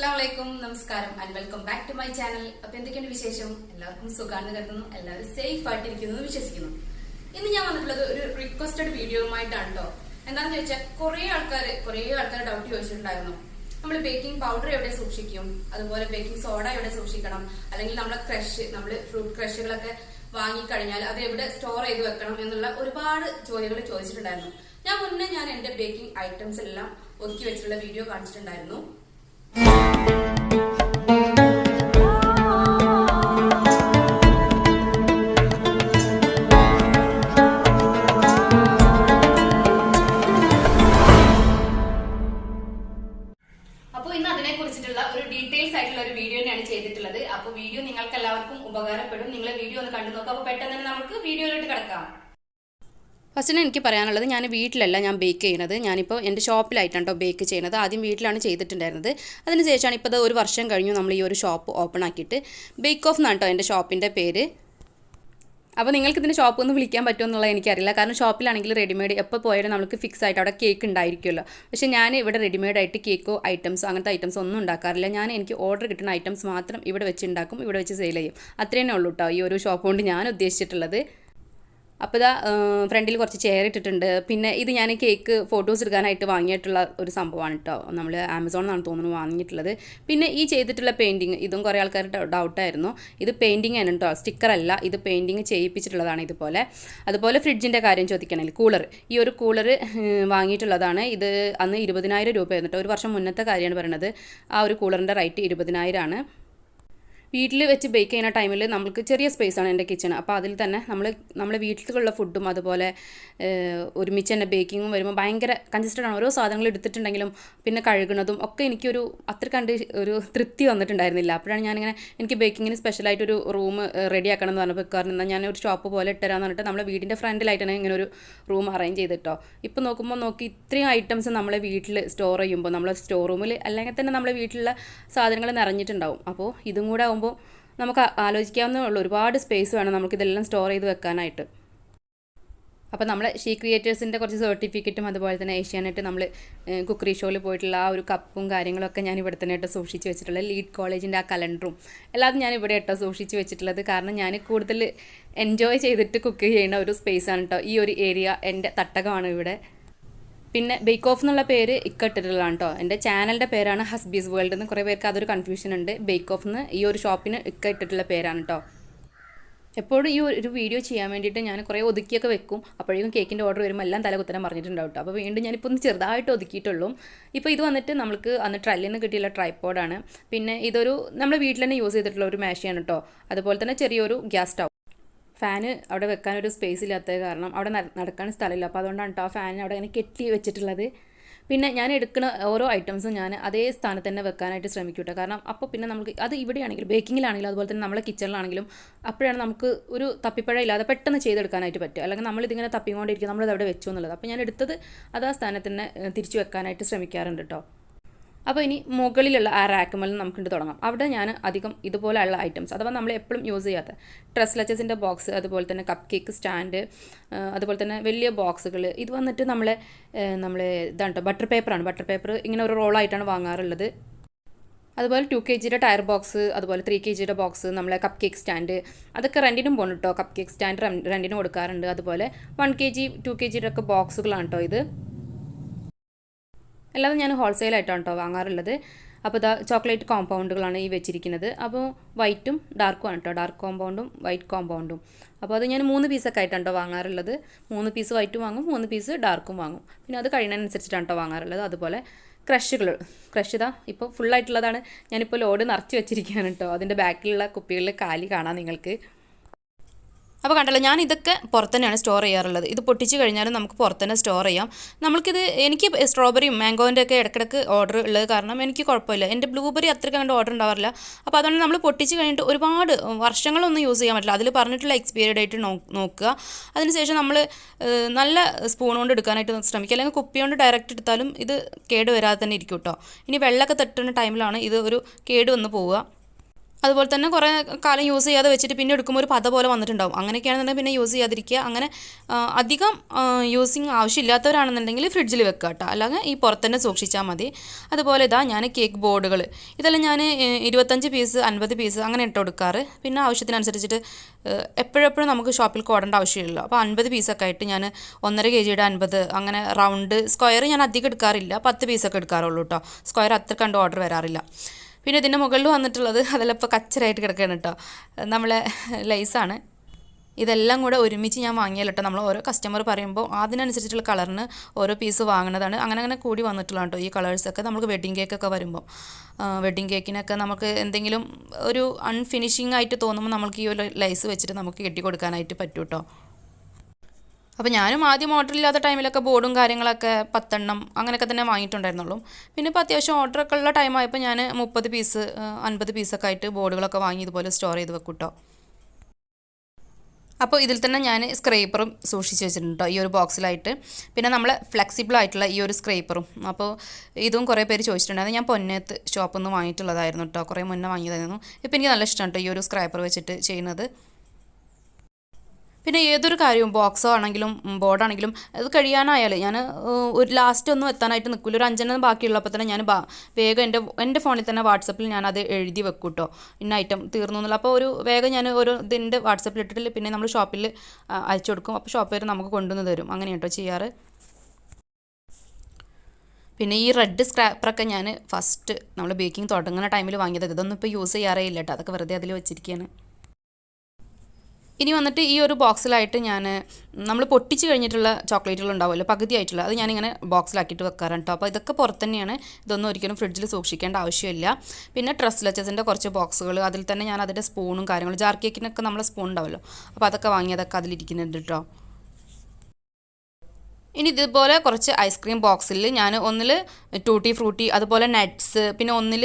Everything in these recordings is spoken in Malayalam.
Assalamualaikum, Namaskaram and welcome back to my channel. അപ്പോൾ എന്തൊക്കെയാണ് വിശേഷം? എല്ലാവർക്കും സുഖാണെന്ന് കരുതുന്നു. എല്ലാവരും സേഫ് ആയിട്ടിരിക്കുന്നു എന്ന് വിശ്വസിക്കുന്നു. ഇന്ന് ഞാൻ വന്നിട്ടുള്ളത് ഒരു റിക്വസ്റ്റഡ് വീഡിയോയുമായിട്ടാണ് കേട്ടോ. എന്താണെന്ന് ചോദിച്ചാൽ കുറേ ആൾക്കാർ ഡൗട്ട് ചോദിച്ചിട്ടുണ്ടായിരുന്നു. നമ്മൾ ബേക്കിംഗ് പൗഡർ എവിടെ സൂക്ഷിക്കും, അതുപോലെ ബേക്കിംഗ് സോഡ എവിടെ സൂക്ഷിക്കണം, അല്ലെങ്കിൽ നമ്മൾ ഫ്രൂട്ട് ക്രഷുകളൊക്കെ വാങ്ങിക്കഴിഞ്ഞാൽ അത് എവിടെ സ്റ്റോർ ചെയ്ത് വെക്കണം എന്നുള്ള ഒരുപാട് ചോദ്യങ്ങൾ ചോദിച്ചിട്ടുണ്ടായിരുന്നു. ഞാൻ എന്റെ ബേക്കിംഗ് ഐറ്റംസ് എല്ലാം ഒതുക്കി വെച്ചിട്ടുള്ള വീഡിയോ കാണിച്ചിട്ടുണ്ടായിരുന്നു. അപ്പോൾ ഇന്ന് അതിനെ കുറിച്ചിട്ടുള്ള ഒരു ഡീറ്റെയിൽസ് ആയിട്ടുള്ള ഒരു വീഡിയോ തന്നെയാണ് ചെയ്തിട്ടുള്ളത്. അപ്പോൾ വീഡിയോ നിങ്ങൾക്ക് എല്ലാവർക്കും ഉപകാരപ്പെടും. നിങ്ങൾ വീഡിയോ ഒന്ന് കണ്ടു നോക്കാം. അപ്പോൾ പെട്ടെന്ന് തന്നെ നമുക്ക് വീഡിയോയിലോട്ട് കിടക്കാം. ഫസ്റ്റിന് എനിക്ക് പറയാനുള്ളത്, ഞാൻ വീട്ടിലല്ല ഞാൻ ബേക്ക് ചെയ്യുന്നത്. ഞാനിപ്പോൾ എൻ്റെ ഷോപ്പിലായിട്ടാണ് കേട്ടോ ബേക്ക് ചെയ്യുന്നത്. ആദ്യം വീട്ടിലാണ് ചെയ്തിട്ടുണ്ടായിരുന്നത്. അതിനുശേഷമാണ് ഇപ്പോൾ ഒരു വർഷം കഴിഞ്ഞു നമ്മൾ ഈ ഒരു ഷോപ്പ് ഓപ്പൺ ആക്കിയിട്ട്. ബേക്ക് ഓഫ് എന്നാണ് കേട്ടോ എൻ്റെ ഷോപ്പിൻ്റെ പേര്. അപ്പോൾ നിങ്ങൾക്ക് ഇതിൻ്റെ ഷോപ്പ് ഒന്ന് വിളിക്കാൻ പറ്റുമോ എന്നുള്ളത് എനിക്കറിയില്ല. കാരണം ഷോപ്പിലാണെങ്കിൽ റെഡിമെയ്ഡ് എപ്പോൾ പോയാലും നമുക്ക് ഫിക്സ് ആയിട്ട് അവിടെ കേക്ക് ഉണ്ടായിരിക്കുമല്ലോ. പക്ഷേ ഞാൻ ഇവിടെ റെഡിമെയ്ഡ് ആയിട്ട് കേക്കോ ഐറ്റംസോ അങ്ങനത്തെ ഐറ്റംസ് ഒന്നും ഉണ്ടാക്കാറില്ല. എനിക്ക് ഓർഡർ കിട്ടുന്ന ഐറ്റംസ് മാത്രം ഇവിടെ വെച്ച് ഉണ്ടാക്കും, ഇവിടെ വെച്ച് സെയിൽ ചെയ്യും. അത്രയേ ഉള്ളൂ കേട്ടോ ഈ ഒരു ഷോപ്പ് കൊണ്ട് ഞാൻ ഉദ്ദേശിച്ചിട്ടുള്ളത്. അപ്പോൾ ഇതാ ഫ്രണ്ടിൽ കുറച്ച് ചെയർ ഇട്ടിട്ടുണ്ട്. പിന്നെ ഇത് ഞാൻ കേക്ക് ഫോട്ടോസ് എടുക്കാനായിട്ട് വാങ്ങിയിട്ടുള്ള ഒരു സംഭവമാണ് കേട്ടോ. നമ്മൾ ആമസോണിലാണ് തോന്നുന്നു വാങ്ങിയിട്ടുള്ളത്. പിന്നെ ഈ ചെയ്തിട്ടുള്ള പെയിൻറ്റിങ്, ഇതും കുറേ ആൾക്കാരുടെ ഡൗട്ടായിരുന്നു. ഇത് പെയിൻറ്റിങ് ആണ് കേട്ടോ, സ്റ്റിക്കറല്ല. ഇത് പെയിൻറ്റിങ് ചെയ്യിപ്പിച്ചിട്ടുള്ളതാണ് ഇതുപോലെ. അതുപോലെ ഫ്രിഡ്ജിൻ്റെ കാര്യം ചോദിക്കണമെങ്കിൽ കൂളർ, ഈ ഒരു കൂളർ വാങ്ങിയിട്ടുള്ളതാണ്. ഇത് അന്ന് 20,000 രൂപയായിരുന്നു കേട്ടോ. ഒരു വർഷം മുന്നത്തെ കാര്യമാണ് പറയുന്നത്. ആ ഒരു കൂളറിൻ്റെ റേറ്റ് 20,000 ആണ്. വീട്ടിൽ വെച്ച് ബേക്ക് ചെയ്യുന്ന ടൈമിൽ നമുക്ക് ചെറിയ സ്പേസാണ് എൻ്റെ കിച്ചൺ. അപ്പോൾ അതിൽ തന്നെ നമ്മളെ വീട്ടിലുള്ള ഫുഡും അതുപോലെ ഒരുമിച്ച് തന്നെ ബേക്കിങ്ങും വരുമ്പോൾ ഭയങ്കര കൺജസ്റ്റഡ് ആണ്. ഓരോ സാധനങ്ങൾ എടുത്തിട്ടുണ്ടെങ്കിലും പിന്നെ കഴുകുന്നതും ഒക്കെ എനിക്കൊരു അത്ര ഒരു തൃപ്തി വന്നിട്ടുണ്ടായിരുന്നില്ല. അപ്പോഴാണ് ഞാനിങ്ങനെ എനിക്ക് ബേക്കിങ്ങിന് സ്പെഷ്യലായിട്ടൊരു റൂം റെഡിയാക്കണം എന്ന് പറഞ്ഞപ്പോൾ വെക്കാറുണ്ട്. ഞാൻ ഒരു ഷോപ്പ് പോലെ ഇട്ടുതരാമെന്ന് പറഞ്ഞിട്ട് നമ്മളെ വീടിൻ്റെ ഫ്രണ്ടിലായിട്ടാണ് ഇങ്ങനെ ഒരു റൂം അറേഞ്ച് ചെയ്തിട്ടോ. ഇപ്പോൾ നോക്കി ഇത്രയും ഐറ്റംസ് നമ്മളെ വീട്ടിൽ സ്റ്റോർ ചെയ്യുമ്പോൾ നമ്മളെ സ്റ്റോർ റൂമിൽ അല്ലെങ്കിൽ തന്നെ നമ്മളെ വീട്ടിലുള്ള സാധനങ്ങൾ നിറഞ്ഞിട്ടുണ്ടാവും. അപ്പോൾ ഇതും കൂടെ ആകുമ്പോൾ നമുക്ക് ആലോചിക്കാവുന്നേ ഉള്ളൂ, ഒരുപാട് സ്പേസ് വേണം നമുക്കിതെല്ലാം സ്റ്റോർ ചെയ്ത് വെക്കാനായിട്ട്. അപ്പോൾ നമ്മൾ ഷീ ക്രിയേറ്റേഴ്സിൻ്റെ കുറച്ച് സർട്ടിഫിക്കറ്റും അതുപോലെ തന്നെ ഏഷ്യാനെറ്റ് നമ്മൾ കുക്കറി ഷോയിൽ പോയിട്ടുള്ള ആ ഒരു കപ്പും കാര്യങ്ങളൊക്കെ ഞാൻ ഇവിടെ തന്നെ ആയിട്ട് സൂക്ഷിച്ച് വെച്ചിട്ടുള്ളത്. ലീഡ് കോളേജിൻ്റെ ആ കലണ്ടറും എല്ലാതും ഞാൻ ഇവിടെ ആയിട്ടോ സൂക്ഷിച്ച് വെച്ചിട്ടുള്ളത്. കാരണം ഞാൻ കൂടുതൽ എൻജോയ് ചെയ്തിട്ട് കുക്ക് ചെയ്യുന്ന ഒരു സ്പേസാണ് കേട്ടോ ഈ ഒരു ഏരിയ. എൻ്റെ തട്ടകമാണ് ഇവിടെ. പിന്നെ ബേക്ക് ഓഫ് എന്നുള്ള പേര് ഇട്ടിട്ടുള്ളതാണ് കേട്ടോ. എൻ്റെ ചാനലിൻ്റെ പേരാണ് ഹസ്ബീസ് വേൾഡ് എന്ന്. കുറേ പേർക്ക് അതൊരു കൺഫ്യൂഷൻ ഉണ്ട്. ബേക്ക് ഓഫ് എന്ന് ഈ ഒരു ഷോപ്പിന് ഇട്ടിട്ടുള്ള പേരാണ് കേട്ടോ. എപ്പോഴും ഈ ഒരു വീഡിയോ ചെയ്യാൻ വേണ്ടിയിട്ട് ഞാൻ കുറേ ഒതുക്കിയൊക്കെ വെക്കും. അപ്പോഴേക്കും കേക്കിൻ്റെ ഓർഡർ വരുമ്പോൾ എല്ലാം തലകുത്തരം പറഞ്ഞിട്ടുണ്ടാവും കേട്ടോ. അപ്പോൾ വീണ്ടും ഞാനിപ്പോൾ ഒന്ന് ചെറുതായിട്ട് ഒതുക്കിയിട്ടുള്ളൂ. ഇപ്പോൾ ഇത് വന്നിട്ട് നമുക്ക് അന്ന് ട്രല്ലിൽ നിന്ന് കിട്ടിയുള്ള ട്രൈപ്പോഡാണ്. പിന്നെ ഇതൊരു നമ്മൾ വീട്ടിൽ തന്നെ യൂസ് ചെയ്തിട്ടുള്ള ഒരു മേശയാണ് കേട്ടോ. അതുപോലെ തന്നെ ചെറിയൊരു ഗ്യാസ് സ്റ്റൗ. ഫാന് അവിടെ വെക്കാനൊരു സ്പേസ് ഇല്ലാത്തത് കാരണം അവിടെ നടക്കാൻ സ്ഥലമില്ല. അപ്പോൾ അതുകൊണ്ടാണ് കേട്ടോ ആ ഫാനിനെ അവിടെ ഇങ്ങനെ കെട്ടി വെച്ചിട്ടുള്ളത്. പിന്നെ ഞാൻ എടുക്കുന്ന ഓരോ ഐറ്റംസും ഞാൻ അതേ സ്ഥാനത്ത് തന്നെ വെക്കാനായിട്ട് ശ്രമിക്കും കേട്ടോ. കാരണം അപ്പോൾ പിന്നെ നമുക്ക് അത് ഇവിടെയാണെങ്കിലും ബേക്കിങ്ങിലാണെങ്കിലും അതുപോലെ തന്നെ നമ്മളെ കിച്ചണിലാണെങ്കിലും അപ്പോഴാണ് നമുക്ക് ഒരു തപ്പിപ്പഴ ഇല്ലാതെ പെട്ടെന്ന് ചെയ്തെടുക്കാനായിട്ട് പറ്റുക. അല്ലെങ്കിൽ നമ്മളിതിങ്ങനെ തപ്പിക്കൊണ്ടിരിക്കും നമ്മളത് അവിടെ വെച്ചു എന്നുള്ളത്. അപ്പോൾ ഞാൻ എടുത്തത് അത് ആ സ്ഥാനത്ത് തന്നെ തിരിച്ചു വെക്കാനായിട്ട് ശ്രമിക്കാറുണ്ട് കേട്ടോ. അപ്പോൾ ഇനി മുകളിലുള്ള ആ റാക്കുമേൽ നമുക്കിട്ട് തുടങ്ങാം. അവിടെ ഞാൻ അധികം ഇതുപോലെയുള്ള ഐറ്റംസ് അഥവാ നമ്മൾ എപ്പോഴും യൂസ് ചെയ്യാത്ത ട്രസ്ലച്ചസിൻ്റെ ബോക്സ്, അതുപോലെ തന്നെ കപ്പ് കേക്ക് സ്റ്റാൻഡ്, അതുപോലെ തന്നെ വലിയ ബോക്സുകൾ. ഇത് വന്നിട്ട് നമ്മളെ ഇതാണ് കേട്ടോ, ബട്ടർ പേപ്പറാണ്. ബട്ടർ പേപ്പർ ഇങ്ങനെ ഒരു റോളായിട്ടാണ് വാങ്ങാറുള്ളത്. അതുപോലെ 2 kg ടയർ ബോക്സ്, അതുപോലെ 3 kg ബോക്സ്, നമ്മളെ കപ്പ് കേക്ക് സ്റ്റാൻഡ്, അതൊക്കെ റെൻറ്റിനും പോകുന്നു കേട്ടോ. കപ്പ് കേക്ക് സ്റ്റാൻഡ് റെൻറ്റിനും കൊടുക്കാറുണ്ട്. അതുപോലെ 1 kg 2 kg ഒക്കെ ബോക്സുകളാണ് കേട്ടോ ഇത്. എല്ലാം ഞാൻ ഹോൾസെയിലായിട്ടാണ് കേട്ടോ വാങ്ങാറുള്ളത്. അപ്പോൾ ഇതാ ചോക്ലേറ്റ് കോമ്പൗണ്ടുകളാണ് ഈ വെച്ചിരിക്കുന്നത്. അപ്പോൾ വൈറ്റും ഡാർക്കും ആണ് കേട്ടോ, ഡാർക്ക് കോമ്പൗണ്ടും വൈറ്റ് കോമ്പൗണ്ടും. അപ്പോൾ അത് ഞാൻ 3 പീസൊക്കെ ആയിട്ടാണ് കേട്ടോ വാങ്ങാറുള്ളത്. 3 പീസ് വൈറ്റും വാങ്ങും, 3 പീസ് ഡാർക്കും വാങ്ങും. പിന്നെ അത് കഴിയുന്നതിനനുസരിച്ചിട്ടാണ് കേട്ടോ വാങ്ങാറുള്ളത്. അതുപോലെ ക്രഷ് ഇതാ ഇപ്പോൾ ഫുള്ളായിട്ടുള്ളതാണ്. ഞാനിപ്പോൾ ലോഡ് നിറച്ച് വെച്ചിരിക്കുകയാണ് കേട്ടോ. അതിൻ്റെ ബാക്കിലുള്ള കുപ്പികളിൽ കാലി കാണാം നിങ്ങൾക്ക്. അപ്പോൾ കണ്ടല്ലോ, ഞാൻ ഇതൊക്കെ പുറത്ത് തന്നെയാണ് സ്റ്റോർ ചെയ്യാറുള്ളത്. ഇത് പൊട്ടിച്ച് കഴിഞ്ഞാലും നമുക്ക് പുറത്ത് തന്നെ സ്റ്റോർ ചെയ്യാം. എനിക്ക് സ്ട്രോബെറിയും മാംഗോൻ്റെ ഒക്കെ ഇടയ്ക്കിടയ്ക്ക് ഓർഡർ ഉള്ളത് കാരണം എനിക്ക് കുഴപ്പമില്ല. എൻ്റെ ബ്ലൂബെറി അത്രയ്ക്ക് കണ്ട് ഓർഡർ ഉണ്ടാവാറില്ല. അപ്പോൾ അതുകൊണ്ട് നമ്മൾ പൊട്ടിച്ച് കഴിഞ്ഞിട്ട് ഒരുപാട് വർഷങ്ങളൊന്നും യൂസ് ചെയ്യാൻ പറ്റില്ല. അതിൽ പറഞ്ഞിട്ടുള്ള എക്സ്പയറി ഡേറ്റ് നോക്കുക. അതിനുശേഷം നമ്മൾ നല്ല സ്പൂൺ കൊണ്ട് എടുക്കാനായിട്ട് ശ്രമിക്കുക. അല്ലെങ്കിൽ കുപ്പി കൊണ്ട് ഡയറക്റ്റ് എടുത്താലും ഇത് കേട് വരാതെ തന്നെ ഇരിക്കും കേട്ടോ. ഇനി വെള്ളമൊക്കെ തട്ടുന്ന ടൈമിലാണ് ഇത് ഒരു കേട് വന്ന് പോവുക. അതുപോലെ തന്നെ കുറേ കാലം യൂസ് ചെയ്യാതെ വെച്ചിട്ട് പിന്നെ എടുക്കുമ്പോൾ ഒരു പത പോലെ വന്നിട്ടുണ്ടാവും. അങ്ങനെയൊക്കെയാണെന്നുണ്ടെങ്കിൽ പിന്നെ യൂസ് ചെയ്യാതിരിക്കുക. അങ്ങനെ അധികം യൂസിങ് ആവശ്യമില്ലാത്തവരാണെന്നുണ്ടെങ്കിൽ ഫ്രിഡ്ജിൽ വെക്കുക കേട്ടോ, അല്ലെങ്കിൽ ഈ പുറത്ത് തന്നെ സൂക്ഷിച്ചാൽ മതി. അതുപോലെ ഇതാ ഞാൻ കേക്ക് ബോർഡുകൾ ഇതെല്ലാം ഞാൻ 25 പീസ് 50 പീസ് അങ്ങനെ ഇട്ട് കൊടുക്കാറ്. പിന്നെ ആവശ്യത്തിനനുസരിച്ചിട്ട് എപ്പോഴെപ്പോഴും നമുക്ക് ഷോപ്പിൽ ഓടേണ്ട ആവശ്യമില്ലല്ലോ. അപ്പോൾ 50 പീസൊക്കെ ആയിട്ട് ഞാൻ 1.5 kg 50 അങ്ങനെ റൗണ്ട് സ്ക്വയർ ഞാൻ അധികം എടുക്കാറില്ല, 10 പീസൊക്കെ എടുക്കാറുള്ളൂ കേട്ടോ. സ്ക്വയർ അത്ര കണ്ട് ഓർഡർ വരാറില്ല. പിന്നെ ഇതിൻ്റെ മുകളിൽ വന്നിട്ടുള്ളത് അതെല്ലാം ഇപ്പോൾ കച്ചറായിട്ട് കിടക്കുകയാണ് കേട്ടോ, നമ്മളെ ലൈസാണ്. ഇതെല്ലാം കൂടെ ഒരുമിച്ച് ഞാൻ വാങ്ങിയല്ലോ കേട്ടോ. നമ്മൾ ഓരോ കസ്റ്റമർ പറയുമ്പോൾ അതിനനുസരിച്ചിട്ടുള്ള കളറിന് ഓരോ പീസ് വാങ്ങുന്നതാണ്. അങ്ങനെ കൂടി വന്നിട്ടുള്ള കേട്ടോ ഈ കളേഴ്സൊക്കെ. നമുക്ക് വെഡ്ഡിങ് കേക്കൊക്കെ വരുമ്പോൾ വെഡ്ഡിങ് കേക്കിനൊക്കെ നമുക്ക് എന്തെങ്കിലും ഒരു അൺഫിനിഷിംഗ് ആയിട്ട് തോന്നുമ്പോൾ നമുക്ക് ഈ ഒരു ലൈസ് വെച്ചിട്ട് നമുക്ക് കെട്ടി കൊടുക്കാനായിട്ട് പറ്റും കേട്ടോ. അപ്പോൾ ഞാനും ആദ്യം ഓർഡർ ഇല്ലാത്ത ടൈമിലൊക്കെ ബോർഡും കാര്യങ്ങളൊക്കെ 10 എണ്ണം അങ്ങനെയൊക്കെ തന്നെ വാങ്ങിയിട്ടുണ്ടായിരുന്നുള്ളൂ. പിന്നെ ഇപ്പോൾ അത്യാവശ്യം ഓർഡറൊക്കെ ഉള്ള ടൈമായപ്പോൾ ഞാൻ 30 പീസ് 50 പീസൊക്കെ ആയിട്ട് ബോർഡുകളൊക്കെ വാങ്ങി ഇതുപോലെ സ്റ്റോർ ചെയ്ത് വെക്കും കേട്ടോ. അപ്പോൾ ഇതിൽ തന്നെ ഞാൻ സ്ക്രേപ്പറും സൂക്ഷിച്ച് വെച്ചിട്ടുണ്ട് കേട്ടോ, ഈ ഒരു ബോക്സിലായിട്ട്. പിന്നെ നമ്മൾ ഫ്ലെക്സിബിൾ ആയിട്ടുള്ള ഈ ഒരു സ്ക്രേപ്പറും. അപ്പോൾ ഇതും കുറേ പേര് ചോദിച്ചിട്ടുണ്ടായിരുന്നു. ഞാൻ പൊന്നത്ത് ഷോപ്പിൽ നിന്ന് വാങ്ങിയിട്ടുള്ളതായിരുന്നു കേട്ടോ, കുറേ മുന്നേ വാങ്ങിയതായിരുന്നു. ഇപ്പോൾ എനിക്ക് നല്ല ഇഷ്ടമാണ് കേട്ടോ ഈ ഒരു സ്ക്രേപ്പർ വെച്ചിട്ട് ചെയ്യുന്നത്. പിന്നെ ഏതൊരു കാര്യവും ബോക്സോ ആണെങ്കിലും ബോർഡാണെങ്കിലും അത് കഴിയാനായാൽ ഞാൻ ഒരു ലാസ്റ്റ് ഒന്നും എത്താനായിട്ട് നിൽക്കില്ല. ഒരു 5 എണ്ണം ബാക്കിയുള്ളപ്പോൾ തന്നെ ഞാൻ വേഗം എൻ്റെ ഫോണിൽ തന്നെ വാട്സപ്പിൽ ഞാനത് എഴുതി വെക്കും കേട്ടോ, ഇന്ന ഐറ്റം തീർന്നു എന്നുള്ള. അപ്പോൾ ഒരു വേഗം ഞാൻ ഒരു ഇതിൻ്റെ വാട്സപ്പിൽ ഇട്ടിട്ട് പിന്നെ നമ്മൾ ഷോപ്പിൽ അയച്ചു കൊടുക്കും. അപ്പോൾ ഷോപ്പുകാർ നമുക്ക് കൊണ്ടുവന്ന് തരും. അങ്ങനെ കേട്ടോ ചെയ്യാറ്. പിന്നെ ഈ റെഡ് സ്ക്രാപ്പറൊക്കെ ഞാൻ ഫസ്റ്റ് നമ്മൾ ബേക്കിംഗ് തുടങ്ങുന്ന ടൈമിൽ വാങ്ങിയത്. ഇതൊന്നും ഇപ്പോൾ യൂസ് ചെയ്യാറേ ഇല്ല കേട്ടോ, അതൊക്കെ വെറുതെ അതിൽ വെച്ചിരിക്കുകയാണ്. ഇനി വന്നിട്ട് ഈ ഒരു ബോക്സിലായിട്ട് ഞാൻ നമ്മൾ പൊട്ടിച്ച് കഴിഞ്ഞിട്ടുള്ള ചോക്ലേറ്റുകൾ ഉണ്ടാവുമല്ലോ പകുതിയായിട്ടുള്ള, അത് ഞാനിങ്ങനെ ബോക്സിലാക്കിയിട്ട് വെക്കാറുണ്ട് കേട്ടോ. അപ്പോൾ ഇതൊക്കെ പുറത്ത് തന്നെയാണ്, ഇതൊന്നും ഒരിക്കലും ഫ്രിഡ്ജിൽ സൂക്ഷിക്കേണ്ട ആവശ്യമില്ല. പിന്നെ ട്രസ്ലെച്ചസിൻ്റെ കുറച്ച് ബോക്സുകൾ, അതിൽ തന്നെ ഞാൻ അതിൻ്റെ സ്പൂണും കാര്യങ്ങളും, ജാർ കേക്കിനൊക്കെ നമ്മളെ സ്പൂൺ ഉണ്ടാവുമല്ലോ, അപ്പോൾ അതൊക്കെ വാങ്ങിയതൊക്കെ അതിലിരിക്കുന്നുണ്ട് കേട്ടോ. ഇനി ഇതുപോലെ കുറച്ച് ഐസ്ക്രീം ബോക്സിൽ ഞാൻ ഒന്നിൽ ടൂട്ടി ഫ്രൂട്ടി, അതുപോലെ നട്ട്സ്, പിന്നെ ഒന്നിൽ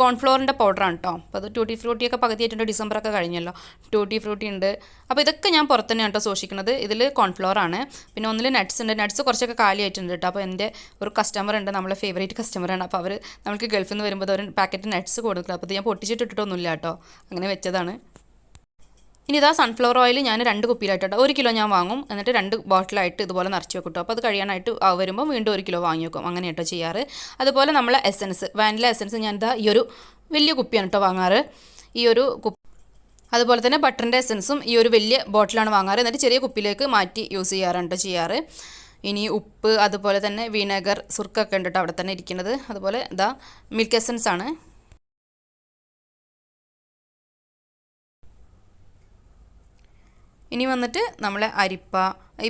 കോൺഫ്ലോറിൻ്റെ പൗഡറാണ് കേട്ടോ. അപ്പോൾ അത് ടൂട്ടി ഫ്രൂട്ടിയൊക്കെ പകുതിയായിട്ടുണ്ട്, ഡിസംബറൊക്കെ കഴിഞ്ഞല്ലോ. ടൂട്ടി ഫ്രൂട്ടി ഉണ്ട്. അപ്പോൾ ഇതൊക്കെ ഞാൻ പുറത്ത് തന്നെയാണ് കേട്ടോ സൂക്ഷിക്കുന്നത്. ഇതിൽ കോൺഫ്ലോറാണ്. പിന്നെ ഒന്നിൽ നട്ട്സ് ഉണ്ട്. നട്ട്സ് കുറച്ചൊക്കെ കാലിയായിട്ടുണ്ട് കേട്ടോ. അപ്പോൾ എൻ്റെ ഒരു കസ്റ്റമർ ഉണ്ട്, നമ്മളെ ഫേവറേറ്റ് കസ്റ്റമറാണ്. അപ്പോൾ അവർ നമുക്ക് ഗൾഫിൽ നിന്ന് വരുമ്പോൾ ഒരു പാക്കറ്റ് നട്ട്സ് കൊടുക്കുക. അപ്പോൾ ഇത് ഞാൻ പൊട്ടിച്ചിട്ടിട്ടൊന്നുമില്ല കേട്ടോ, അങ്ങനെ വെച്ചതാണ്. ഇനി ഇതാ സൺഫ്ലവർ ഓയിൽ ഞാൻ 2 കുപ്പിയിലായിട്ട് 1 കിലോ ഞാൻ വാങ്ങും, എന്നിട്ട് 2 ബോട്ടിലായിട്ട് ഇതുപോലെ നിറച്ച് വെക്കും കേട്ടോ. അപ്പോൾ അത് കഴിയാനായിട്ട് വരുമ്പോൾ വീണ്ടും 1 കിലോ വാങ്ങി വെക്കും, അങ്ങനെ കേട്ടോ ചെയ്യാറ്. അതുപോലെ നമ്മൾ എസൻസ്, വാനില എസൻസ് ഞാൻ ഇതാ ഈ ഒരു വലിയ കുപ്പിയാണ് കേട്ടോ വാങ്ങാറ്, ഈ ഒരു കുപ്പി. അതുപോലെ തന്നെ ബട്ടറിൻ്റെ എസൻസും ഈ ഒരു വലിയ ബോട്ടിലാണ് വാങ്ങാറ്, എന്നിട്ട് ചെറിയ കുപ്പിയിലേക്ക് മാറ്റി യൂസ് ചെയ്യാറാണ് കേട്ടോ ചെയ്യാറ്. ഇനി ഉപ്പ്, അതുപോലെ തന്നെ വിനെഗർ, സുർക്കൊക്കെ ഉണ്ട് കേട്ടോ അവിടെ തന്നെ ഇരിക്കുന്നത്. അതുപോലെ ഇതാ മിൽക്ക് എസൻസ് ആണ്. ഇനി വന്നിട്ട് നമ്മളെ അരിപ്പ,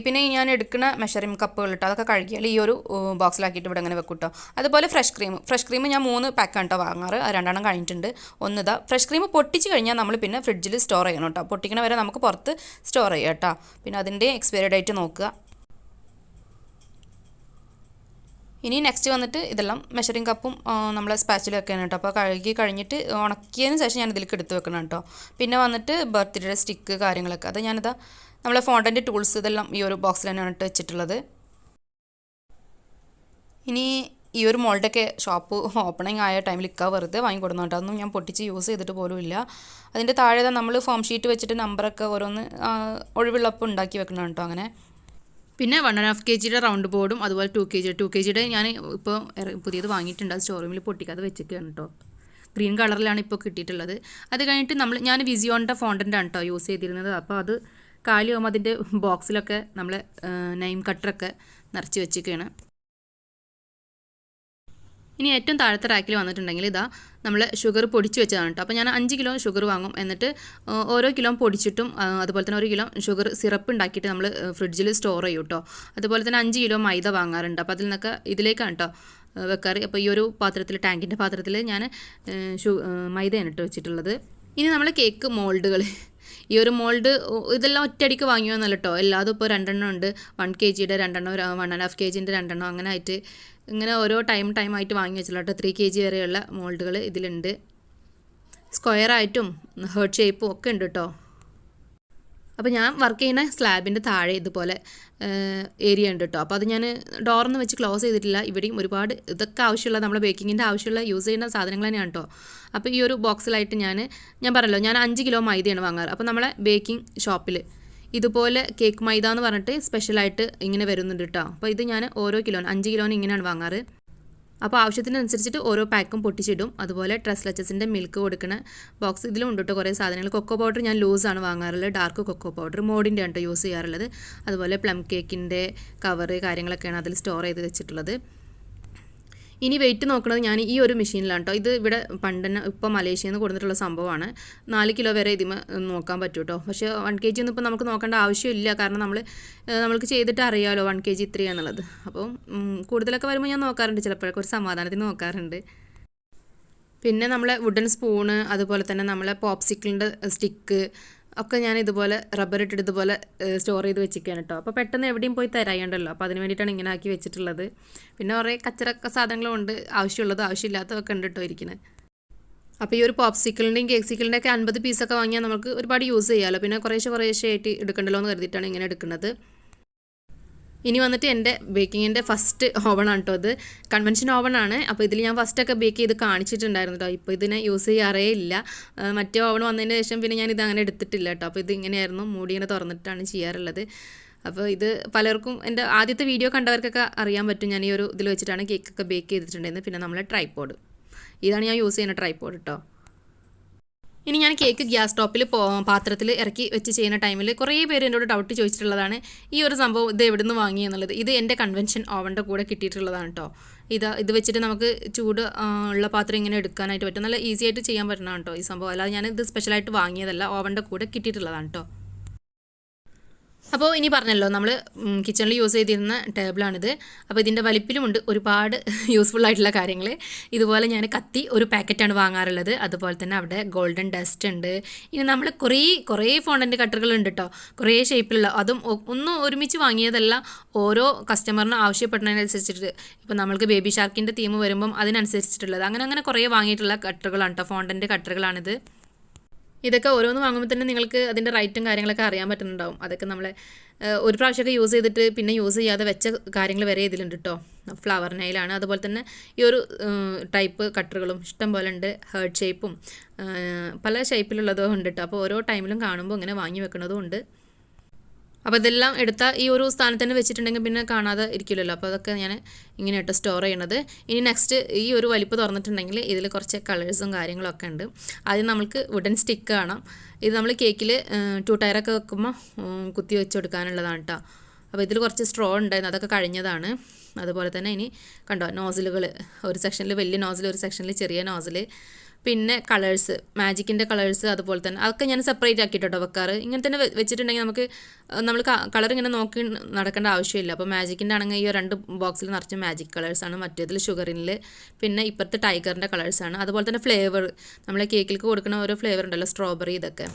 പിന്നെ ഞാൻ എടുക്കുന്ന മെഷറിംഗ് കപ്പുകൾ ഇട്ടോ, അതൊക്കെ കഴുകിയാൽ ഈ ഒരു ബോക്സിലാക്കിയിട്ട് ഇവിടെ അങ്ങനെ വെക്കും കേട്ടോ. അതുപോലെ ഫ്രഷ് ക്രീം ഞാൻ 3 പാക്കാണ് കേട്ടോ വാങ്ങാറ്, 2 എണ്ണം കഴിഞ്ഞിട്ടുണ്ട്. ഒന്നിതാ ഫ്രഷ് ക്രീം പൊട്ടിച്ച് കഴിഞ്ഞാൽ നമ്മൾ പിന്നെ ഫ്രിഡ്ജിൽ സ്റ്റോർ ചെയ്യണം കേട്ടോ. പൊട്ടിക്കണ വരെ നമുക്ക് പുറത്ത് സ്റ്റോർ ചെയ്യാം കേട്ടോ. പിന്നെ അതിൻ്റെ എക്സ്പയറി ഡേറ്റ് നോക്കുക. ഇനി നെക്സ്റ്റ് വന്നിട്ട് ഇതെല്ലാം മെഷറിംഗ് കപ്പും നമ്മളെ സ്പാച്ചിലും ഒക്കെയാണ് കേട്ടോ. അപ്പോൾ കഴുകി കഴിഞ്ഞിട്ട് ഉണക്കിയതിന് ശേഷം ഞാൻ ഇതിലേക്ക് എടുത്ത് വെക്കണം കേട്ടോ. പിന്നെ വന്നിട്ട് ബർത്ത്ഡേ സ്റ്റിക്ക് കാര്യങ്ങളൊക്കെ, അത് ഞാനിതാ നമ്മളെ ഫോണ്ടൻ്റ് ടൂൾസ് ഇതെല്ലാം ഈ ഒരു ബോക്സിൽ തന്നെയാണ് ഇട്ട് വെച്ചിട്ടുള്ളത്. ഇനി ഈ ഒരു മോൾഡൊക്കെ ഷോപ്പ് ഓപ്പണിംഗ് ആയ ടൈമിൽ വെറുതെ വാങ്ങിക്കൊടുന്നു കേട്ടോ. അതൊന്നും ഞാൻ പൊട്ടിച്ച് യൂസ് ചെയ്തിട്ട് പോലും ഇല്ല. അതിൻ്റെ താഴെ നമ്മൾ ഫോം ഷീറ്റ് വെച്ചിട്ട് നമ്പറൊക്കെ ഓരോന്ന് ഒഴിവുള്ളപ്പോൾ ഉണ്ടാക്കി വെക്കണം കേട്ടോ. അങ്ങനെ പിന്നെ 1.5 kg റൗണ്ട് ബോർഡും, അതുപോലെ 2 kg ഞാൻ ഇപ്പോൾ പുതിയത് വാങ്ങിയിട്ടുണ്ട്, അത് സ്റ്റോർ റൂമിൽ പൊട്ടിക്കാതെ വെച്ചിരിക്കുകയാണ് കേട്ടോ. ഗ്രീൻ കളറിലാണ് ഇപ്പോൾ കിട്ടിയിട്ടുള്ളത്. അത് കഴിഞ്ഞിട്ട് ഞാൻ വിസിയോണിൻ്റെ ഫോണ്ടൻ്റാണ് കേട്ടോ യൂസ് ചെയ്തിരുന്നത്. അപ്പോൾ അത് കാലിയാകുമ്പോൾ അതിൻ്റെ ബോക്സിലൊക്കെ നമ്മൾ നെയിം കട്ടറൊക്കെ നിറച്ച് വെച്ചിരിക്കുകയാണ്. ഇനി ഏറ്റവും താഴത്തെ റാക്കിൽ വന്നിട്ടുണ്ടെങ്കിൽ ഇതാ നമ്മൾ ഷുഗർ പൊടിച്ച് വെച്ചതാണ് കേട്ടോ. അപ്പോൾ ഞാൻ 5 കിലോ ഷുഗർ വാങ്ങും, എന്നിട്ട് ഓരോ കിലോ പൊടിച്ചിട്ടും അതുപോലെ തന്നെ 1 കിലോ ഷുഗർ സിറപ്പ് ഉണ്ടാക്കിയിട്ട് നമ്മൾ ഫ്രിഡ്ജിൽ സ്റ്റോർ ചെയ്യും കേട്ടോ. അതുപോലെ തന്നെ 5 കിലോ മൈദ വാങ്ങാറുണ്ട്. അപ്പോൾ അതിൽ നിന്നൊക്കെ ഇതിലേക്കാണ് കേട്ടോ വെക്കാറ്. അപ്പോൾ ഈ ഒരു പാത്രത്തിൽ, ടാങ്കിൻ്റെ പാത്രത്തിൽ ഞാൻ മൈദയാണ് ഇട്ട് വെച്ചിട്ടുള്ളത്. ഇനി നമ്മൾ കേക്ക് മോൾഡുകൾ, ഈ ഒരു മോൾഡ് ഇതെല്ലാം ഒറ്റയടിക്ക് വാങ്ങിയോന്നല്ല കേട്ടോ, എല്ലാതും ഇപ്പോൾ 2 എണ്ണം ഉണ്ട്. 1 kg 2 എണ്ണം, 1.5 kg 2 എണ്ണം, അങ്ങനെ ആയിട്ട് ഇങ്ങനെ ഓരോ ടൈമായിട്ട് വാങ്ങി വെച്ചില്ല കേട്ടോ. 3 kg വരെയുള്ള മോൾഡുകൾ ഇതിലുണ്ട്. സ്ക്വയറായിട്ടും ഹേർട്ട് ഷേപ്പും ഒക്കെ ഉണ്ട് കേട്ടോ. അപ്പോൾ ഞാൻ വർക്ക് ചെയ്യുന്ന സ്ലാബിൻ്റെ താഴെ ഇതുപോലെ ഏരിയ ഉണ്ട് കേട്ടോ. അപ്പോൾ അത് ഞാൻ ഡോറൊന്നും വെച്ച് ക്ലോസ് ചെയ്തിട്ടില്ല. ഇവിടെയും ഒരുപാട് ഇതൊക്കെ ആവശ്യമുള്ള നമ്മളെ ബേക്കിങ്ങിൻ്റെ ആവശ്യമുള്ള യൂസ് ചെയ്യുന്ന സാധനങ്ങൾ തന്നെയാണ് കേട്ടോ. അപ്പോൾ ഈ ഒരു ബോക്സിലായിട്ട് ഞാൻ പറഞ്ഞല്ലോ ഞാൻ 5 കിലോ മൈദയാണ് വാങ്ങാറ്. അപ്പോൾ നമ്മളെ ബേക്കിംഗ് ഷോപ്പിൽ ഇതുപോലെ കേക്ക് മൈദ എന്ന് പറഞ്ഞിട്ട് സ്പെഷ്യലായിട്ട് ഇങ്ങനെ വരുന്നുണ്ട് കേട്ടോ. അപ്പോൾ ഇത് ഞാൻ ഓരോ കിലോന് 5 കിലോന് ഇങ്ങനെയാണ് വാങ്ങാറ്. അപ്പോൾ ആവശ്യത്തിനനുസരിച്ചിട്ട് ഓരോ പാക്കും പൊട്ടിച്ചിടും. അതുപോലെ ട്രസ്ലച്ചസിൻ്റെ മിൽക്ക് കൊടുക്കുന്ന ബോക്സ് ഇതിലും ഉണ്ട് കേട്ടോ കുറേ സാധനങ്ങൾ. കൊക്കോ പൗഡർ ഞാൻ ലൂസാണ് വാങ്ങാറുള്ളത്, ഡാർക്ക് കൊക്കോ പൗഡർ മോഡിൻ്റെ ആണ് കേട്ടോ യൂസ് ചെയ്യാറുള്ളത്. അതുപോലെ പ്ലം കേക്കിൻ്റെ കവറ് കാര്യങ്ങളൊക്കെയാണ് അതിൽ സ്റ്റോർ ചെയ്ത് വെച്ചിട്ടുള്ളത്. ഇനി വെയിറ്റ് നോക്കുന്നത് ഞാൻ ഈ ഒരു മെഷീനിലാണ് കേട്ടോ. ഇത് ഇവിടെ പണ്ടെന്നെ ഇപ്പോൾ മലേഷ്യയിൽ നിന്ന് കൊടുത്തിട്ടുള്ള സംഭവമാണ്. 4 കിലോ വരെ ഇതിമ നോക്കാൻ പറ്റും കേട്ടോ. പക്ഷേ 1 kg ഒന്നും ഇപ്പോൾ നമുക്ക് നോക്കേണ്ട ആവശ്യമില്ല. കാരണം നമ്മൾക്ക് ചെയ്തിട്ട് അറിയാമല്ലോ 1 kg ഇത്രയാണെന്നുള്ളത്. അപ്പോൾ കൂടുതലൊക്കെ വരുമ്പോൾ ഞാൻ നോക്കാറുണ്ട്, ചിലപ്പോഴൊക്കെ ഒരു സമാധാനത്തിന് നോക്കാറുണ്ട്. പിന്നെ നമ്മളെ വുഡൻ സ്പൂണ്, അതുപോലെ തന്നെ നമ്മളെ പോപ്സിക്കിളിൻ്റെ സ്റ്റിക്ക് ഒക്കെ ഞാൻ ഇതുപോലെ റബ്ബർ ഇട്ടിട്ട് ഇതുപോലെ സ്റ്റോർ ചെയ്ത് വെച്ചിരിക്കുകയാണ് കേട്ടോ. അപ്പോൾ പെട്ടെന്ന് എവിടെയും പോയി തരായുണ്ടല്ലോ. അപ്പോൾ അതിന് വേണ്ടിയിട്ടാണ് ഇങ്ങനെ ആക്കി വെച്ചിട്ടുള്ളത്. പിന്നെ കുറേ കച്ചറക്ക സാധനങ്ങളും ഉണ്ട്, ആവശ്യമുള്ളത് ആവശ്യമില്ലാത്തതൊക്കെ ഉണ്ട് കേട്ടോ ഇരിക്കുന്നത്. അപ്പോൾ ഈ ഒരു പോപ്സിക്കിളിൻ്റെയും കേക്സിക്കിളിൻ്റെ ഒക്കെ 50 പീസൊക്കെ വാങ്ങിയാൽ നമുക്ക് ഒരുപാട് യൂസ് ചെയ്യാമല്ലോ. പിന്നെ കുറേശ്ശെ ആയിട്ട് എടുക്കണ്ടല്ലോ എന്ന് കരുതിയിട്ടാണ് ഇങ്ങനെ എടുക്കുന്നത്. ഇനി വന്നിട്ട് എൻ്റെ ബേക്കിങ്ങിൻ്റെ ഫസ്റ്റ് ഓവണാണ് കേട്ടോ. ഇത് കൺവെൻഷൻ ഓവണാണ്. അപ്പോൾ ഇതിൽ ഞാൻ ഫസ്റ്റൊക്കെ ബേക്ക് ചെയ്ത് കാണിച്ചിട്ടുണ്ടായിരുന്നു കേട്ടോ. ഇപ്പോൾ ഇതിനെ യൂസ് ചെയ്യാറേ ഇല്ല. മറ്റേ ഓവൺ വന്നതിന് ശേഷം പിന്നെ ഞാൻ ഇത് അങ്ങനെ എടുത്തിട്ടില്ല കേട്ടോ. അപ്പോൾ ഇത് ഇങ്ങനെയായിരുന്നു, മൂടി ഇങ്ങനെ തുറന്നിട്ടാണ് ചെയ്യാറുള്ളത്. അപ്പോൾ ഇത് പലർക്കും എൻ്റെ ആദ്യത്തെ വീഡിയോ കണ്ടവർക്കൊക്കെ അറിയാൻ പറ്റും. ഞാൻ ഈ ഒരു ഇതിൽ വെച്ചിട്ടാണ് കേക്കൊക്കെ ബേക്ക് ചെയ്തിട്ടുണ്ടായിരുന്നത്. പിന്നെ നമ്മളെ ട്രൈപോഡ്, ഇതാണ് ഞാൻ യൂസ് ചെയ്യുന്ന ട്രൈപോഡ് കേട്ടോ. ഇനി ഞാൻ കേക്ക് ഗ്യാസ് സ്റ്റോപ്പിൽ പാത്രത്തിൽ ഇറക്കി വെച്ച് ചെയ്യുന്ന ടൈമിൽ കുറേ പേര് എന്നോട് ഡൗട്ട് ചോദിച്ചിട്ടുള്ളതാണ് ഈ ഒരു സംഭവം ഇത് എവിടെ നിന്ന് വാങ്ങി എന്നുള്ളത്. ഇത് എൻ്റെ കൺവെൻഷൻ ഓവൻ്റെ കൂടെ കിട്ടിയിട്ടുള്ളതാണ് കേട്ടോ. ഇത് വെച്ചിട്ട് നമുക്ക് ചൂട് ഉള്ള പാത്രം ഇങ്ങനെ എടുക്കാനായിട്ട് പറ്റും. നല്ല ഈസി ആയിട്ട് ചെയ്യാൻ പറ്റുന്നതാണ് കേട്ടോ ഈ സംഭവം. അല്ലാതെ ഞാൻ ഇത് സ്പെഷ്യലായിട്ട് വാങ്ങിയതല്ല, ഓവൻ്റെ കൂടെ കിട്ടിയിട്ടുള്ളതാണ് കേട്ടോ. അപ്പോൾ ഇനി പറഞ്ഞല്ലോ നമ്മൾ കിച്ചണിൽ യൂസ് ചെയ്തിരുന്ന ടേബിളാണിത്. അപ്പോൾ ഇതിൻ്റെ വലിപ്പിലുമുണ്ട് ഒരുപാട് യൂസ്ഫുൾ ആയിട്ടുള്ള കാര്യങ്ങൾ. ഇതുപോലെ ഞാൻ കത്തി ഒരു പാക്കറ്റാണ് വാങ്ങാറുള്ളത്. അതുപോലെ തന്നെ അവിടെ ഗോൾഡൻ ഡസ്റ്റ് ഉണ്ട്. ഇനി നമ്മൾ കുറേ ഫോണ്ടൻ്റ് കട്ടറുകളുണ്ട് കേട്ടോ, കുറേ ഷേപ്പിലുള്ള. അതും ഒന്നും ഒരുമിച്ച് വാങ്ങിയതല്ല, ഓരോ കസ്റ്റമറിന് ആവശ്യപ്പെടുന്നതിനനുസരിച്ചിട്ട്. ഇപ്പോൾ നമ്മൾക്ക് ബേബി ഷാർക്കിൻ്റെ തീം വരുമ്പം അതിനനുസരിച്ചിട്ടുള്ളത് അങ്ങനെ കുറേ വാങ്ങിയിട്ടുള്ള കട്ടറുകളാണ് കേട്ടോ, ഫോണ്ടൻ്റ് കട്ടറുകളാണിത്. ഇതൊക്കെ ഓരോന്ന് വാങ്ങുമ്പോൾ തന്നെ നിങ്ങൾക്ക് അതിൻ്റെ റൈറ്റും കാര്യങ്ങളൊക്കെ അറിയാൻ പറ്റുന്നുണ്ടാവും. അതൊക്കെ നമ്മളെ ഒരു പ്രാവശ്യമൊക്കെ യൂസ് ചെയ്തിട്ട് പിന്നെ യൂസ് ചെയ്യാതെ വെച്ച കാര്യങ്ങൾ വരെ ഇതിലുണ്ട് കേട്ടോ. ഫ്ലവർ നെയിലാണ്. അതുപോലെ തന്നെ ഈ ഒരു ടൈപ്പ് കട്ടറുകളും ഇഷ്ടം പോലെ ഉണ്ട്. ഹേർട്ട് ഷേപ്പും പല ഷേപ്പിലുള്ളതും ഉണ്ട് കേട്ടോ. അപ്പോൾ ഓരോ ടൈമിലും കാണുമ്പോൾ ഇങ്ങനെ വാങ്ങി വെക്കുന്നതും ഉണ്ട്. അപ്പോൾ ഇതെല്ലാം എടുത്ത ഈ ഒരു സ്ഥാനത്ത് തന്നെ വെച്ചിട്ടുണ്ടെങ്കിൽ പിന്നെ കാണാതെ ഇരിക്കില്ലല്ലോ. അപ്പോൾ അതൊക്കെ ഞാൻ ഇങ്ങനെ ഇട്ട് സ്റ്റോർ ചെയ്യണത്. ഇനി നെക്സ്റ്റ് ഈ ഒരു വലിപ്പ് തുറന്നിട്ടുണ്ടെങ്കിൽ ഇതിൽ കുറച്ച് കളേഴ്സും കാര്യങ്ങളൊക്കെ ഉണ്ട്. ആദ്യം നമുക്ക് വുഡൻ സ്റ്റിക്ക് കാണാം. ഇത് നമ്മൾ കേക്കിൽ 2 ടയറൊക്കെ വെക്കുമ്പോൾ കുത്തി വെച്ച് കൊടുക്കാനുള്ളതാണ് കേട്ടോ. അപ്പോൾ ഇതിൽ കുറച്ച് സ്ട്രോ ഉണ്ടായിരുന്നു, അതൊക്കെ കഴിഞ്ഞതാണ്. അതുപോലെ തന്നെ ഇനി കണ്ടോ നോസിലുകൾ, ഒരു സെക്ഷനിൽ വലിയ നോസിൽ, ഒരു സെക്ഷനിൽ ചെറിയ നോസിൽ. പിന്നെ കളേഴ്സ്, മാജിക്കിൻ്റെ കളേഴ്സ്, അതുപോലെ തന്നെ അതൊക്കെ ഞാൻ സെപ്പറേറ്റ് ആക്കിയിട്ടോ വെക്കാറ്. ഇങ്ങനെ തന്നെ വെച്ചിട്ടുണ്ടെങ്കിൽ നമ്മൾ കളർ ഇങ്ങനെ നോക്കി നടക്കേണ്ട ആവശ്യമില്ല. അപ്പോൾ മാജിക്കിൻ്റെ ആണെങ്കിൽ ഈ 2 ബോക്സിൽ നിറച്ച് മാജിക് കളേഴ്സാണ്, മറ്റേതിൽ ഷുഗറിനിൽ, പിന്നെ ഇപ്പുറത്ത് ടൈഗറിൻ്റെ കളേഴ്സാണ്. അതുപോലെ തന്നെ ഫ്ലേവർ, നമ്മളെ കേക്കിലേക്ക് കൊടുക്കുന്ന ഓരോ ഫ്ലേവർ ഉണ്ടല്ലോ, സ്ട്രോബെറി, ഇതൊക്കെ.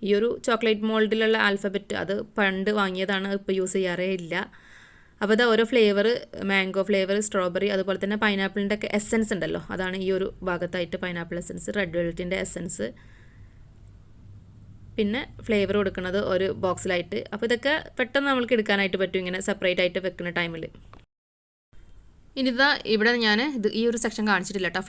ഈ ഒരു ചോക്ലേറ്റ് മോൾഡിലുള്ള ആൽഫബറ്റ് അത് പണ്ട് വാങ്ങിയതാണ്, ഇപ്പോൾ യൂസ് ചെയ്യാറേ ഇല്ല. അപ്പോൾ ഇത് ഓരോ ഫ്ലേവർ, മാംഗോ ഫ്ലേവർ, സ്ട്രോബെറി, അതുപോലെ തന്നെ പൈനാപ്പിളിൻ്റെ ഒക്കെ എസെൻസ് ഉണ്ടല്ലോ, അതാണ് ഈ ഒരു ഭാഗത്തായിട്ട് പൈനാപ്പിൾ എസെൻസ്, റെഡ് വെൽവെറ്റിൻ്റെ എസെൻസ്, പിന്നെ ഫ്ലേവർ കൊടുക്കുന്നത് ഒരു ബോക്സിലായിട്ട്. അപ്പോൾ ഇതൊക്കെ പെട്ടെന്ന് നമ്മൾക്ക് എടുക്കാനായിട്ട് പറ്റും ഇങ്ങനെ സെപ്പറേറ്റ് ആയിട്ട് വെക്കുന്ന ടൈമിൽ. ഇനിതാ ഇവിടെ ഞാൻ ഈ ഒരു സെക്ഷൻ കാണിച്ചിട്ടില്ല കേട്ടോ.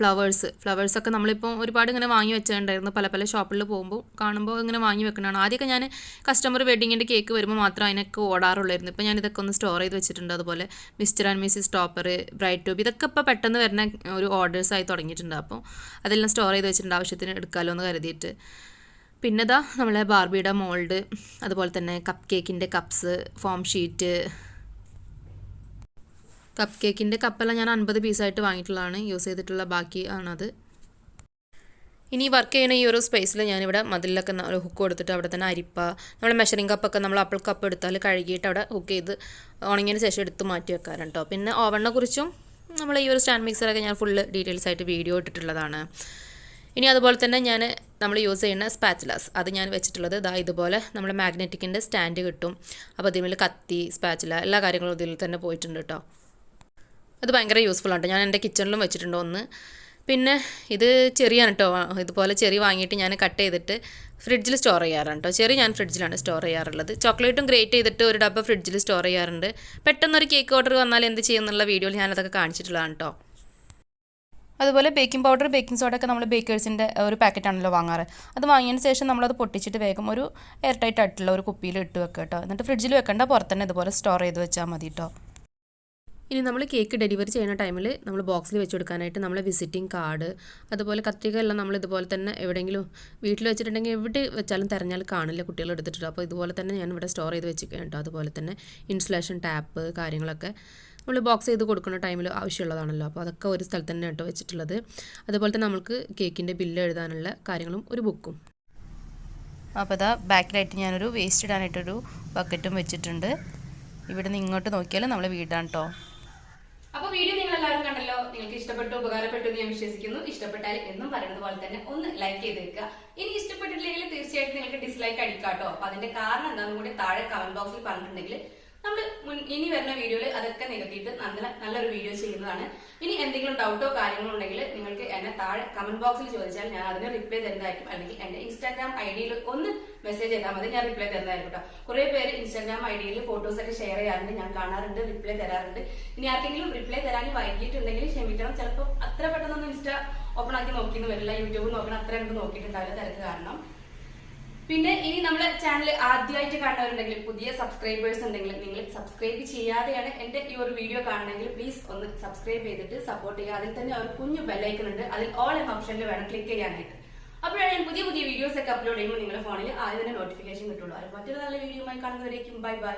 ഫ്ലവേഴ്സൊക്കെ നമ്മളിപ്പോൾ ഒരുപാട് ഇങ്ങനെ വാങ്ങി വെച്ചിട്ടുണ്ടായിരുന്നു. പല ഷോപ്പിൽ പോകുമ്പോൾ കാണുമ്പോൾ ഇങ്ങനെ വാങ്ങി വെക്കുന്നതാണ്. ആദ്യമൊക്കെ ഞാൻ കസ്റ്റമർ വെഡിങ്ങിൻ്റെ കേക്ക് വരുമ്പോൾ മാത്രം അതിനൊക്കെ ഓടാറുള്ളായിരുന്നു. ഇപ്പോൾ ഞാൻ ഇതൊക്കെ ഒന്ന് സ്റ്റോർ ചെയ്ത് വെച്ചിട്ടുണ്ട്. അതുപോലെ mister and Mrs topper, bright tube, ഇതൊക്കെ ഇപ്പോൾ പെട്ടെന്ന് വരുന്ന ഒരു ഓർഡേഴ്സായി തുടങ്ങിയിട്ടുണ്ട്. അപ്പോൾ അതെല്ലാം സ്റ്റോർ ചെയ്ത് വെച്ചിട്ടുണ്ട്, ആവശ്യത്തിന് എടുക്കാമല്ലോ എന്ന് കരുതിയിട്ട്. പിന്നെ ഇതാ നമ്മളെ ബാർബിയുടെ മോൾഡ്, അതുപോലെ തന്നെ കപ്പ് കേക്കിൻ്റെ കപ്സ്, ഫോം ഷീറ്റ്. കപ്പ് കേക്കിൻ്റെ കപ്പെല്ലാം ഞാൻ 50 പീസായിട്ട് വാങ്ങിയിട്ടുള്ളതാണ്, യൂസ് ചെയ്തിട്ടുള്ള ബാക്കി ആണത്. ഇനി വർക്ക് ചെയ്യുന്ന ഈ ഒരു സ്പേസിൽ ഞാനിവിടെ മതിലൊക്കെ ഒരു ഹുക്ക് കൊടുത്തിട്ട് അവിടെ തന്നെ അരിപ്പ, നമ്മൾ മെഷറിംഗ് കപ്പൊക്കെ നമ്മൾ ആപ്പിൾ കപ്പ് എടുത്താൽ കഴുകിയിട്ട് അവിടെ ഹുക്ക് ചെയ്ത് ഉണങ്ങിയതിന് ശേഷം എടുത്ത് മാറ്റി വെക്കാറുണ്ട് കേട്ടോ. പിന്നെ ഓവണിനെ കുറിച്ചും നമ്മൾ ഈ ഒരു സ്റ്റാൻഡ് മിക്സറൊക്കെ ഞാൻ ഫുള്ള് ഡീറ്റെയിൽസ് ആയിട്ട് വീഡിയോ ഇട്ടിട്ടുള്ളതാണ്. ഇനി അതുപോലെ തന്നെ നമ്മൾ യൂസ് ചെയ്യുന്ന സ്പാച്ചുലാസ്, അത് ഞാൻ വെച്ചിട്ടുള്ളത് ഇതുപോലെ നമ്മുടെ മാഗ്നറ്റിക്കിൻ്റെ സ്റ്റാൻഡ് കിട്ടും. അപ്പോൾ ഇതിൽ കത്തി, സ്പാച്ചുല, എല്ലാ കാര്യങ്ങളും ഇതിൽ തന്നെ പോയിട്ടുണ്ട് കേട്ടോ. അത് ഭയങ്കര യൂസ്ഫുൾ ആണ്. ഞാൻ എൻ്റെ കിച്ചണിലും വെച്ചിട്ടുണ്ട് ഒന്ന്. പിന്നെ ഇത് ചെറിയാണ് കേട്ടോ. ഇതുപോലെ ചെറി വാങ്ങിയിട്ട് ഞാൻ കട്ട് ചെയ്തിട്ട് ഫ്രിഡ്ജിൽ സ്റ്റോർ ചെയ്യാറുണ്ട് കേട്ടോ. ചെറി ഞാൻ ഫ്രിഡ്ജിലാണ് സ്റ്റോർ ചെയ്യാറുള്ളത്. ചോക്ലേറ്റും ഗ്രേറ്റ് ചെയ്തിട്ട് ഒരു ഡബ്ബ ഫ്രിഡ്ജിൽ സ്റ്റോർ ചെയ്യാറുണ്ട്. പെട്ടെന്നൊരു കേക്ക് ഓർഡർ വന്നാൽ എന്ത് ചെയ്യുന്നുള്ള വീഡിയോയിൽ ഞാനതൊക്കെ കാണിച്ചിട്ടുള്ളതാണ് കേട്ടോ. അതുപോലെ ബേക്കിംഗ് പൗഡർ, ബേക്കിംഗ് സോഡ ഒക്കെ നമ്മൾ ബേക്കേഴ്സിൻ്റെ ഒരു പാക്കറ്റാണല്ലോ വാങ്ങാറ്. അത് വാങ്ങിയതിന് ശേഷം നമ്മളത് പൊട്ടിച്ചിട്ട് വേഗം ഒരു എയർ ടൈറ്റ് ആയിട്ടുള്ള ഒരു കുപ്പിയിൽ ഇട്ട് വെക്കുക കേട്ടോ. എന്നിട്ട് ഫ്രിഡ്ജിൽ വെക്കേണ്ട, പുറത്തന്നെ ഇതുപോലെ സ്റ്റോർ ചെയ്ത് വെച്ചാൽ മതി കേട്ടോ. ഇനി നമ്മൾ കേക്ക് ഡെലിവറി ചെയ്യുന്ന ടൈമിൽ നമ്മൾ ബോക്സിൽ വെച്ച് കൊടുക്കാനായിട്ട് നമ്മളെ വിസിറ്റിംഗ് കാർഡ്, അതുപോലെ കത്രിക എല്ലാം നമ്മൾ ഇതുപോലെ തന്നെ എവിടെയെങ്കിലും വീട്ടിൽ വെച്ചിട്ടുണ്ടെങ്കിൽ എവിടെ വെച്ചാലും തിരഞ്ഞാൽ കാണില്ല, കുട്ടികൾ എടുത്തിട്ടുണ്ട്. അപ്പോൾ ഇതുപോലെ തന്നെ ഞാൻ ഇവിടെ സ്റ്റോർ ചെയ്ത് വെച്ചിരിക്കുകയാണ് കേട്ടോ. അതുപോലെ തന്നെ ഇൻസുലേഷൻ ടാപ്പ് കാര്യങ്ങളൊക്കെ നമ്മൾ ബോക്സ് ചെയ്ത് കൊടുക്കുന്ന ടൈമിൽ ആവശ്യമുള്ളതാണല്ലോ. അപ്പോൾ അതൊക്കെ ഒരു സ്ഥലത്ത് തന്നെ കേട്ടോ വെച്ചിട്ടുള്ളത്. അതുപോലെ തന്നെ നമുക്ക് കേക്കിൻ്റെ ബില്ല് എഴുതാനുള്ള കാര്യങ്ങളും ഒരു ബുക്കും. അപ്പോൾ അതാ ബാക്കിലായിട്ട് ഞാനൊരു വേസ്റ്റ് ഇടാനായിട്ടൊരു ബക്കറ്റും വെച്ചിട്ടുണ്ട്. ഇവിടെ നിന്ന് ഇങ്ങോട്ട് നോക്കിയാൽ നമ്മൾ വീടാണ് കേട്ടോ. അപ്പോൾ വീഡിയോ നിങ്ങൾ എല്ലാവരും കണ്ടല്ലോ. നിങ്ങൾക്ക് ഇഷ്ടപ്പെട്ടു, ഉപകാരപ്പെട്ടു എന്ന് ഞാൻ വിശ്വസിക്കുന്നു. ഇഷ്ടപ്പെട്ടാൽ എന്നും പറയുന്നത് പോലെ തന്നെ ഒന്ന് ലൈക്ക് ചെയ്ത് വെക്കുക. ഇനി ഇഷ്ടപ്പെട്ടിട്ടില്ലെങ്കിൽ തീർച്ചയായിട്ടും നിങ്ങൾക്ക് ഡിസ്ലൈക്ക് അടിക്കാട്ടോ. അപ്പോൾ അതിന്റെ കാരണം എന്താണെന്ന് കൂടി താഴെ കമന്റ് ബോക്സിൽ പറഞ്ഞിട്ടുണ്ടെങ്കിൽ നമ്മൾ ഇനി വരുന്ന വീഡിയോയിൽ അതൊക്കെ നികത്തിയിട്ട് നല്ലൊരു വീഡിയോ ചെയ്യുന്നതാണ്. ഇനി എന്തെങ്കിലും ഡൗട്ടോ കാര്യങ്ങളോ ഉണ്ടെങ്കിൽ നിങ്ങൾക്ക് എന്നെ താഴെ കമന്റ് ബോക്സിൽ ചോദിച്ചാൽ ഞാൻ അതിന് റിപ്ലൈ തരുന്നതായിരിക്കും. അല്ലെങ്കിൽ എന്റെ ഇൻസ്റ്റാഗ്രാം ഐഡിയിൽ ഒന്ന് മെസ്സേജ് ചെയ്താൽ മതി, ഞാൻ റിപ്ലൈ തരുന്നതായിരിക്കും കേട്ടോ. കുറെ പേര് ഇൻസ്റ്റാഗ്രാം ഐഡിയിൽ ഫോട്ടോസ് ഒക്കെ ഷെയർ ചെയ്യാറുണ്ട്, ഞാൻ കാണാറുണ്ട്, റിപ്ലൈ തരാറുണ്ട്. ഇനി ആർക്കെങ്കിലും റിപ്ലൈ തരാൻ വൈകിട്ടുണ്ടെങ്കിൽ ക്ഷമിക്കണം. ചിലപ്പോൾ അത്ര പെട്ടെന്നൊന്നും ഇൻസ്റ്റാ ഓപ്പൺ ആക്കി നോക്കിയെന്ന് വരില്ല, യൂട്യൂബ് നോക്കണം, അത്ര എനിക്ക് നോക്കിയിട്ടുണ്ടാവില്ല തിരക്ക് കാരണം. പിന്നെ ഇനി നമ്മളെ ചാനൽ ആദ്യമായിട്ട് കാണുന്നവരുണ്ടെങ്കിൽ, പുതിയ സബ്സ്ക്രൈബേഴ്സ് ഉണ്ടെങ്കിൽ, നിങ്ങൾ സബ്സ്ക്രൈബ് ചെയ്യാതെയാണ് എന്റെ ഈ ഒരു വീഡിയോ കാണണമെങ്കിൽ പ്ലീസ് ഒന്ന് സബ്സ്ക്രൈബ് ചെയ്തിട്ട് സപ്പോർട്ട് ചെയ്യുക. അതിൽ തന്നെ ഒരു കുഞ്ഞു ബെല്ലൈക്കൺ ഉണ്ട്, അതിൽ ഓൾ എന്ന ഓപ്ഷനിൽ വേണം ക്ലിക്ക് ചെയ്യാനായിട്ട്. അപ്പോഴാണ് ഞാൻ പുതിയ വീഡിയോസ് ഒക്കെ അപ്ലോഡ് ചെയ്യുമ്പോൾ നിങ്ങളുടെ ഫോണിൽ ആദ്യം തന്നെ നോട്ടിഫിക്കേഷൻ കിട്ടുള്ളൂ. അത് മറ്റൊരു നല്ല വീഡിയോയുമായി കാണുന്നവരേക്കും ബൈ ബൈ.